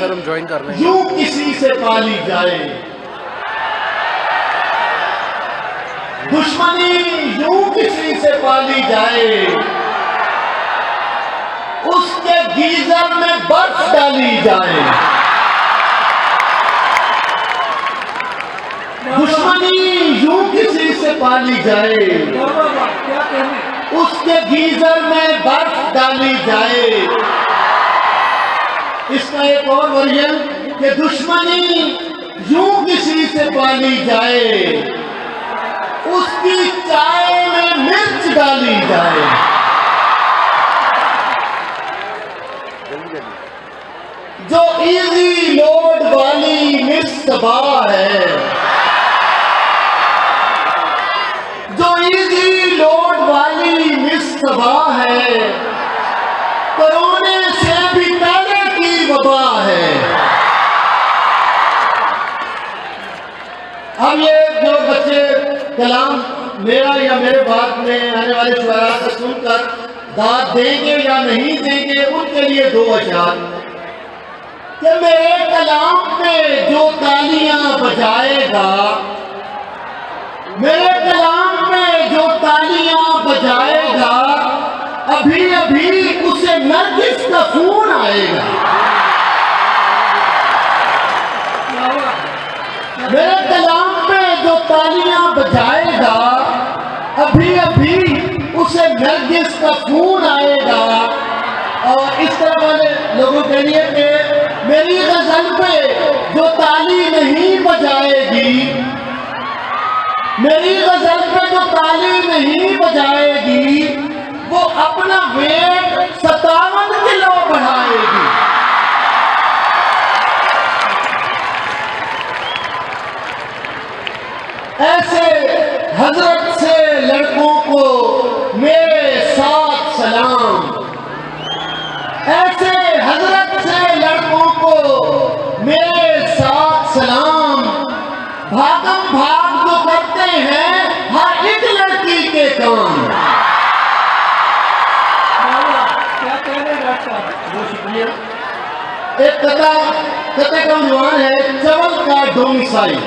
फिर हम ज्वाइन कर लेंगे। यूं किसी से पाली जाए, दुश्मनी यूं किसी से पाली जाए, उसके गीजर में बर्फ डाली जाए। दुश्मनी यूं किसी से पाली जाए, उसके गीजर में बर्फ डाली जाए। इसका एक और वर्जन कि दुश्मनी यूं किसी से पाली जाए, उसकी चाय में मिर्च डाली जाए। जो इजी लोड वाली मिसबा है, जो इजी लोड वाली मिसबा है, कोरोने से भी पहले की वबा है। अब ये जो बच्चे कलाम मेरा या मेरे बाद में आने वाले शुआरा से सुनकर दाद देंगे या नहीं देंगे, उनके लिए दो अशार कि मेरे कलाम पे जो तालियां बजाएगा, मेरे कलाम पे जो तालियां बजाएगा, अभी अभी उसे नरगिस का खून आएगा। मेरे कलाम पे जो तालियां बजाएगा, अभी अभी उसे नरगिस का खून आएगा। और इस तरह वाले लोगों के लिए कि मेरी गजल पे जो ताली नहीं बजाएगी, मेरी गजल पे जो ताली नहीं बजाएगी, वो अपना वेट 57 किलो बढ़ाएगी। ऐसे हजरत से लड़कों को मेरे साथ सलाम, ऐसे हजरत से लड़कों को मेरे साथ सलाम। भागम भाग जो करते हैं हर एक लड़की के काम। बहुत शुक्रिया। एक कथा का उन्वान है चवल का डोमिसाइल।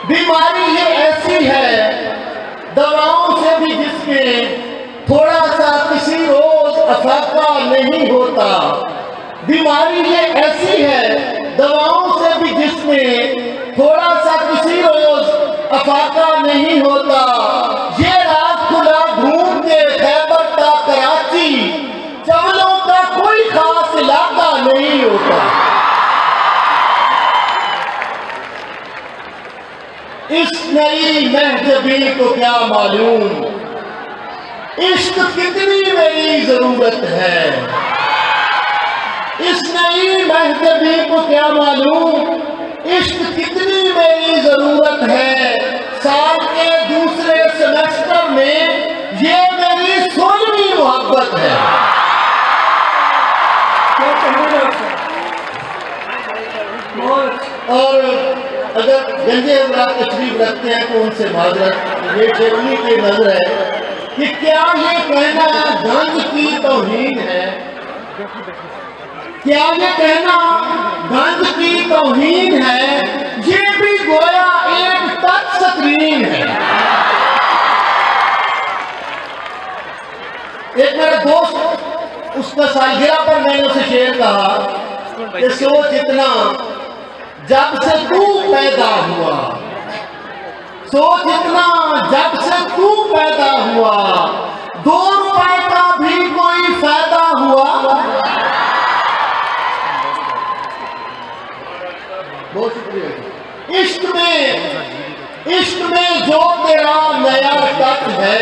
बीमारी ये ऐसी है दवाओं से भी जिसमें थोड़ा सा किसी रोज अफाका नहीं होता। बीमारी ये ऐसी है दवाओं से भी जिसमें थोड़ा सा किसी रोज अफाका नहीं होता। ये रात खुला घूम के खैबर का कराची, चवलों का कोई खास इलाका नहीं होता। इस नई महजबी को क्या मालूम इश्क कितनी मेरी जरूरत है। इस नई महजबी को क्या मालूम इश्क कितनी मेरी जरूरत है। साल के दूसरे सेमेस्टर में ये मेरी 16वीं मोहब्बत है। और अगर गंजे हजरात तशरीफ रखते हैं तो उनसे माजरत, ये शेरनी की नजर है कि क्या ये कहना गंज की तौहीन है, क्या ये कहना गंज की तौहीन है। ये भी गोया एक टच स्क्रीन है। एक मेरा दोस्त, उसका सालगिरह पर मैंने उसे शेर कहा कि सोच इतना जब से तू पैदा हुआ, सोच इतना जब से तू पैदा हुआ, 2 रुपए का भी कोई फायदा हुआ। बहुत शुक्रिया। इश्क में जो तेरा नया टच है,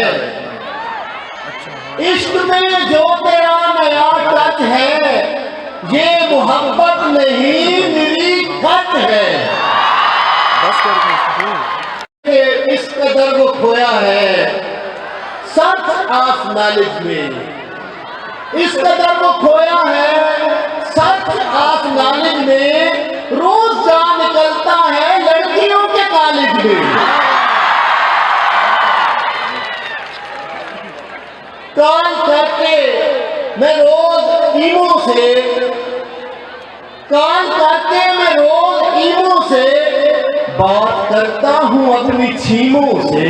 इश्क में जो तेरा नया टच है, ये मोहब्बत नहीं मेरी खत है। इस कदर वो खोया है सर्च ऑफ नॉलेज में, इस कदर वो खोया है सर्च ऑफ नॉलेज में। रोज जा निकलता है लड़कियों के कॉलेज में। कॉल करके मैं रोज टीमों से काल करके मैं रोज ईमों से बात करता हूँ अपनी छीमों से।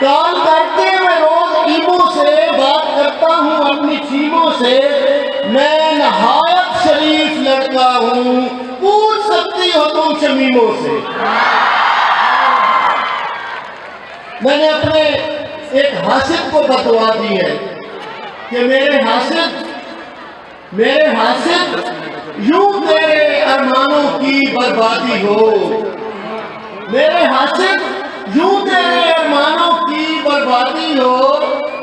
काल करके मैं रोज ईमों से बात करता हूँ अपनी छीमों से। मैं नहायत शरीफ लड़का हूँ, पूछ सकती हो तुम शमीमों से। मैंने अपने एक हासिद को बतवा दी है कि मेरे हासिद यूं तेरे अरमानों की बर्बादी हो। मेरे हासिद यूं तेरे अरमानों की बर्बादी हो।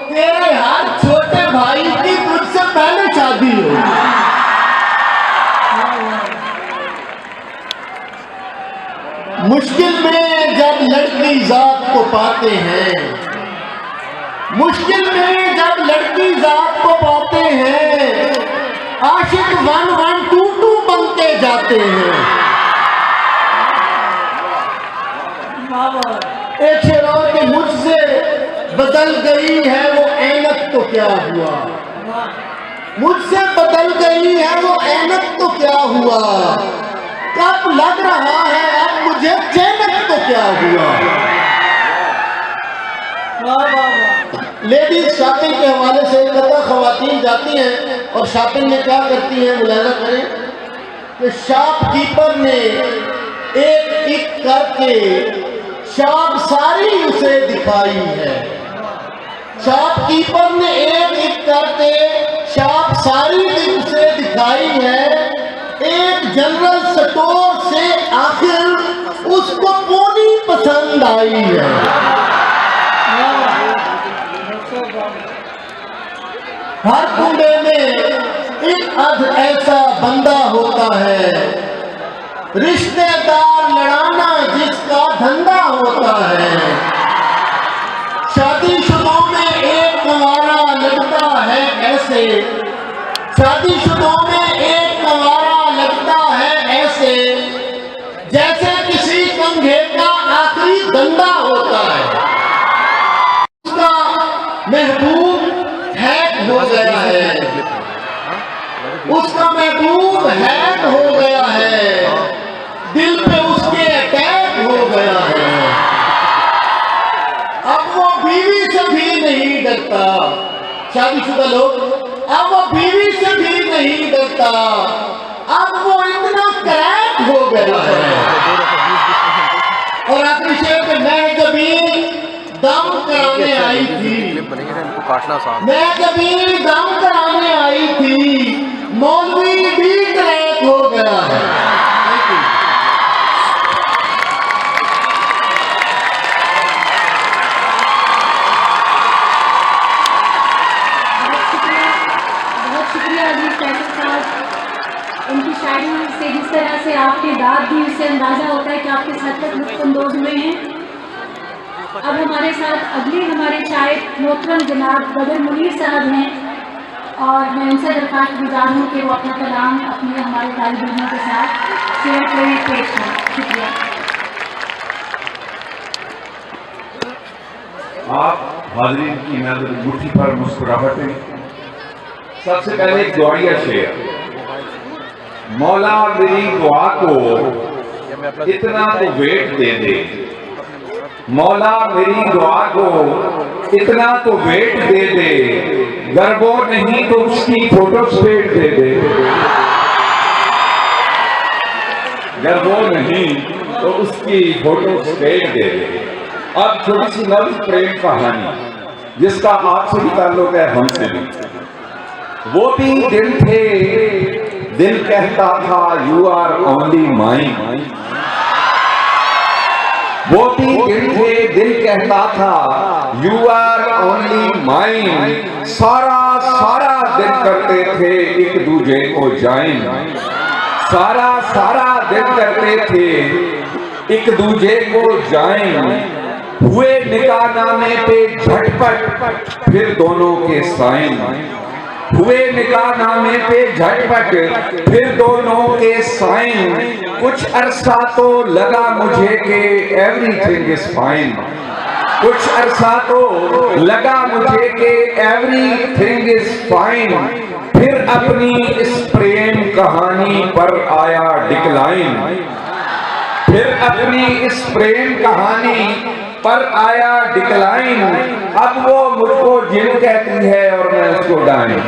तेरे हर छोटे भाई की तुझसे पहले शादी हो। मुश्किल में जब लड़की जात को पाते हैं, मुश्किल में जब लड़की जात को पाते हैं, आशिक 1-1-2-2 बनते जाते हैं। एक शेर और कि मुझसे बदल गई है वो ऐनक तो क्या हुआ, मुझसे बदल गई है वो ऐनक तो क्या हुआ, कब लग रहा है अब मुझे चैनक तो क्या हुआ। लेडीज शॉपिंग के हवाले से कतई खवातीन जाती हैं और शॉपिंग में क्या करती हैं, मुलाजा करें कि शॉपकीपर ने एक करके शॉप सारी उसे दिखाई है। शॉपकीपर ने एक करके शॉप सारी उसे दिखाई है। एक जनरल स्टोर से आखिर उसको पूरी पसंद आई है। हर कुंडे में एक अध ऐसा बंदा होता है, रिश्तेदार लड़ाना जिसका धंधा होता है। शादीशुदों में एक कंवारा लगता है ऐसे, शादीशुदों में एक कंवारा लगता है ऐसे, जैसे किसी कंघे का आखिरी धंधा होता है। उसका महबूब हैक हो गया है, उसका महबूब हैक हो गया है, दिल पे उसके अटैक हो गया है। अब वो बीवी से भी नहीं डरता, शादीशुदा लोग, अब वो बीवी से भी नहीं डरता, अब वो इतना क्रैक हो गया है। और आखिरी शेर पे मैं कभी दम कराने आई थी, मैं कभी दम कराने आई थी, मौलवी भी क्रैक हो गया है। बहुत शुक्रिया अजीज फैसल साहब। उनकी शायरी से जिस तरह से आपने दाद दी, उससे अंदाज़ा होता है कि आप किस हद तक लुत्फ़अंदोज़ हुए हैं। अब हमारे साथ अगले हमारे शायर मोहतरम जनाब बदर मुनीर साहब हैं और मैं उनसे दरख्वास्त गुजार हूँ कि वो अपना कलाम अपने हमारे तालिब इल्मों के साथ शेयर करें, पेश करें। शुक्रिया। आप हाज़रीन की नज़र मुट्ठी पर मुस्कुराहटें। सबसे पहले एक दुआया शेर, मौला मेरी दुआ को इतना तो वेट दे दे, मौला मेरी दुआ को इतना तो वेट दे दे, गर वो नहीं तो उसकी फोटो स्टेट दे दे, गर वो नहीं तो उसकी फोटो स्टेट दे दे। अब छोटी सी नर्म प्रेम कहानी जिसका आपसे भी ताल्लुक है, हमसे भी। वो भी दिन थे, दिल कहता था यू आर ओनली माइन, वो भी दिन थे, दिल कहता था यू आर ओनली माइन, सारा सारा दिन करते थे एक दूजे को जाइन, सारा सारा दिन करते थे एक दूजे को जाइन, हुए निकाहनामे पे झटपट फिर दोनों के साइन, हुए निकाहनामे पे झटपट फिर दोनों के साइन, कुछ अरसा तो लगा मुझे कि एवरीथिंग इज फाइन, कुछ अरसा तो लगा मुझे कि एवरीथिंग इज फाइन, फिर अपनी इस प्रेम कहानी पर आया डिक्लाइन, फिर अपनी इस प्रेम कहानी पर आया डिक्लाइन। अब वो मुझको जिन कहती है और मैं उसको डाइन।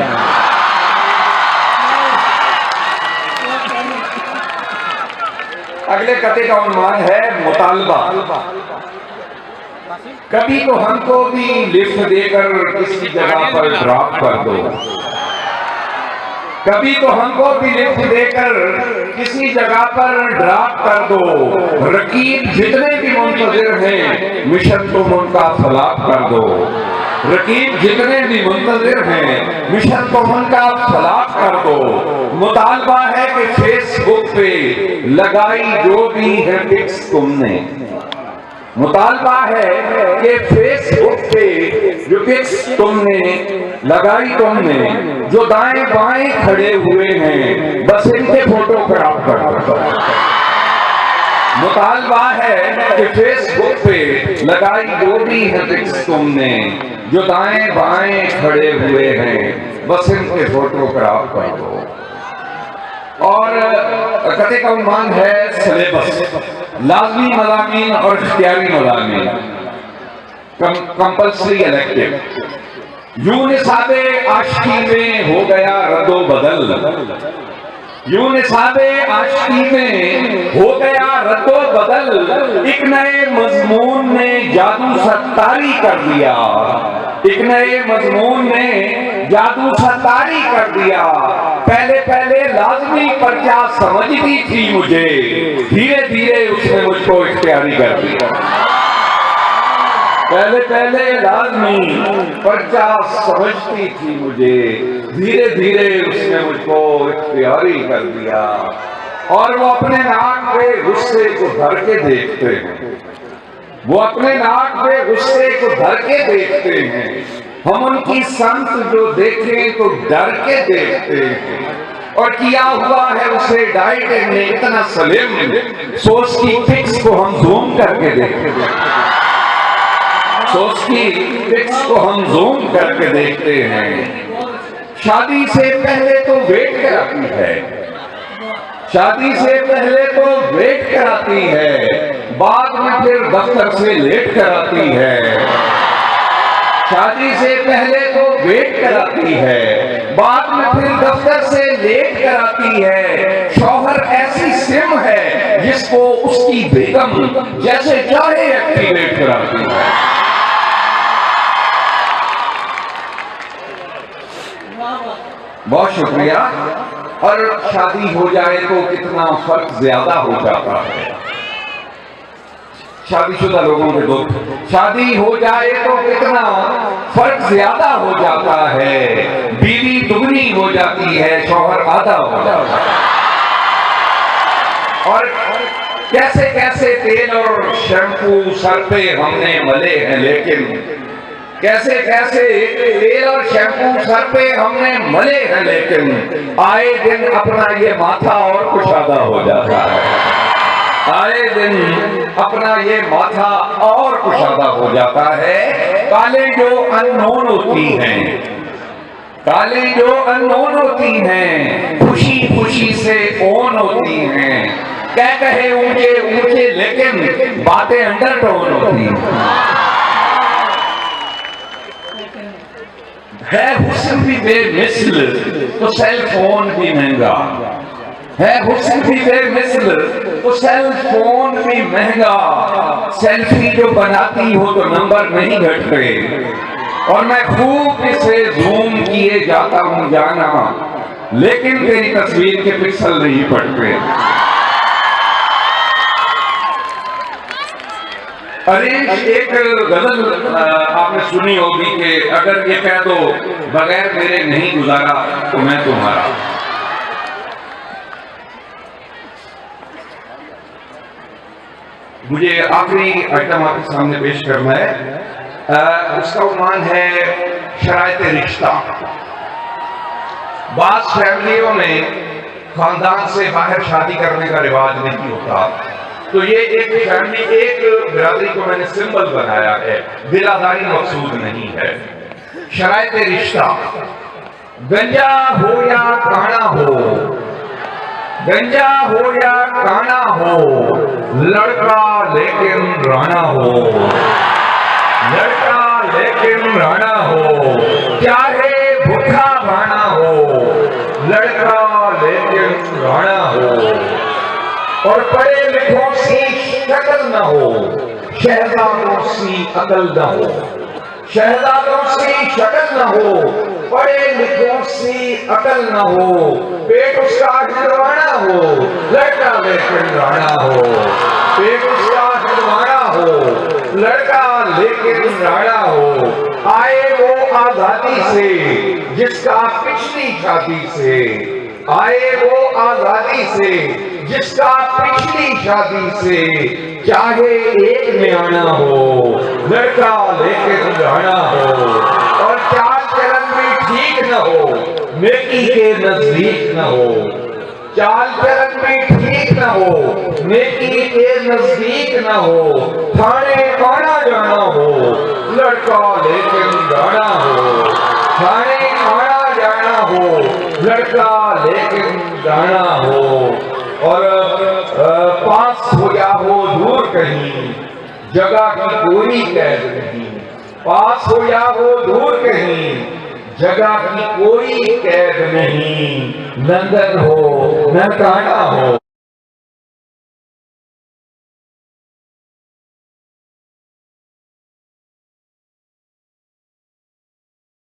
अगले कते का उन्वान है मुतालबा। कभी तो हमको भी लिफ्ट देकर किसी जगह पर ड्रॉप कर दो, कभी तो हमको भी लिफ्ट देकर किसी जगह पर ड्रॉप कर दो। रकीब जितने भी मुंतजिर हैं मिशन तुम उनका फलाप कर दो। रकीब जितने भी मुंतजिर हैं मिशन तुम उनका फलाप कर दो। मुतालबा है कि फेसबुक पे लगाई जो भी है पिक्स तुमने, मुतालबा है कि फेसबुक पे जो पिक्स तुमने लगाई तुमने, जो दाएं बाएं खड़े हुए हैं बस इनके फोटो क्रॉप कर दो। मुतालबा है कि फेसबुक पे लगाई जो भी है पिक्स तुमने, जो दाएं बाएं खड़े हुए हैं बस इनके फोटो क्रॉप कर दो। और कते का उन्वान है सिलेबस, लाजमी मज़ामीन और इख्तियारी मज़ामीन, कंपल्सरी इलेक्टिव। यूं निसाबे आशिकी में हो गया रद्दो बदल, यूं निसाबे आशिकी में हो गया रद्दो बदल। एक नए मजमून ने जादू सत्तारी कर दिया, एक नए मजमून ने जादू सत्तारी कर दिया। पहले पहले लाजमी पर्चा समझती थी मुझे, धीरे धीरे उसने मुझको इख्तियारी कर दिया। पहले पहले लाजमी पर्चा समझती थी मुझे, धीरे धीरे उसने मुझको इख्तियारी कर दिया। और वो अपने नाक पे गुस्से को धर के देखते हैं, वो अपने नाक पे गुस्से को धर के देखते हैं। हम उनकी संत जो देखें तो डर के देखते हैं। और किया हुआ है उसे डाइट ने इतना सलीम, सोच की पिक्स को हम जूम करके देखते हैं, सोच की पिक्स को हम जूम करके देखते हैं। शादी से पहले तो वेट कराती है, शादी से पहले तो वेट कराती है, बाद में फिर दफ्तर से लेट कराती है। शादी से पहले तो वेट कराती है, बाद में फिर दफ्तर से लेट कराती है। शौहर ऐसी सिम है जिसको उसकी बेगम जैसे चाहे एक्टिवेट कराती है। बहुत शुक्रिया। और शादी हो जाए तो कितना फर्क ज्यादा हो जाता है। शादीशुदा लोगों के दुख, शादी हो जाए तो कितना फर्क ज्यादा हो जाता है। बीवी दुगनी हो जाती है, शौहर आधा हो जाता है। और कैसे कैसे तेल और शैम्पू सर पे हमने मले हैं, लेकिन कैसे कैसे तेल और शैम्पू सर पे हमने मले हैं, लेकिन आए दिन अपना ये माथा और कुशादा हो जाता है। आए दिन अपना ये माथा और कुशादा हो जाता है। काले जो अननोन होती हैं, काले जो अननोन होती हैं, खुशी खुशी से ओन होती हैं। कह कहे ऊंचे ऊंचे लेकिन बातें अंडरटोन होती हैं। है हुस्न भी बेमिसल तो सेल फोन भी महंगा, है हुस्न भी बेमिसल तो सेल फोन भी महंगा। सेल्फी जो बनाती हो तो नंबर नहीं घटते, और मैं खूब इसे जूम किए जाता हूं जाना, लेकिन तेरी तस्वीर के पिक्सल नहीं पड़ते। अरे एक गजल आपने सुनी होगी कि अगर ये कह दो बगैर मेरे नहीं गुजारा तो मैं तुम्हारा। मुझे आखिरी आइटम आपके सामने पेश करना है। उसका उन्वान है शरायते रिश्ता। बात फैमिलियों में खानदान से बाहर शादी करने का रिवाज नहीं होता, तो ये एक फैमिली, एक बिरादरी को मैंने सिंबल बनाया है, बिरादरी मकसूद नहीं है। शरायते रिश्ता, गंजा हो या काना हो, गंजा हो या काना हो, लड़का लेकिन राणा हो, लड़का लेकिन राणा हो, चाहे भूखा भाना हो, लड़का लेकिन राणा हो। और पढ़े लिखों सी शक्ल न हो, शहजादों सी अकल न हो, शहजादों सी शक्ल न हो, पढ़े लिखों सी अकल न हो, पेट उसका हिलवाना हो, लड़का लेकिन राणा हो, पेट उसका हिलवाना हो, लड़का लेकिन राणा हो। आए वो आजादी से जिसका पिछली शादी से, आए वो आजादी से जिसका पिछली शादी से, चाहे एक में आना हो, लड़का लेकिन राणा हो। और चाल चलन भी ठीक न हो, नेकी के नजदीक न हो, चाल चलन भी ठीक न हो, नेकी के नजदीक न हो, थाने आना जाना हो, लड़का लेकिन राणा हो, थाने आना जाना हो, लड़का लेकिन राणा हो। और पास हो या हो दूर कहीं, जगह की कोई कैद नहीं, पास हो या हो दूर कहीं, जगह की कोई कैद नहीं, लंदन हो न काना हो।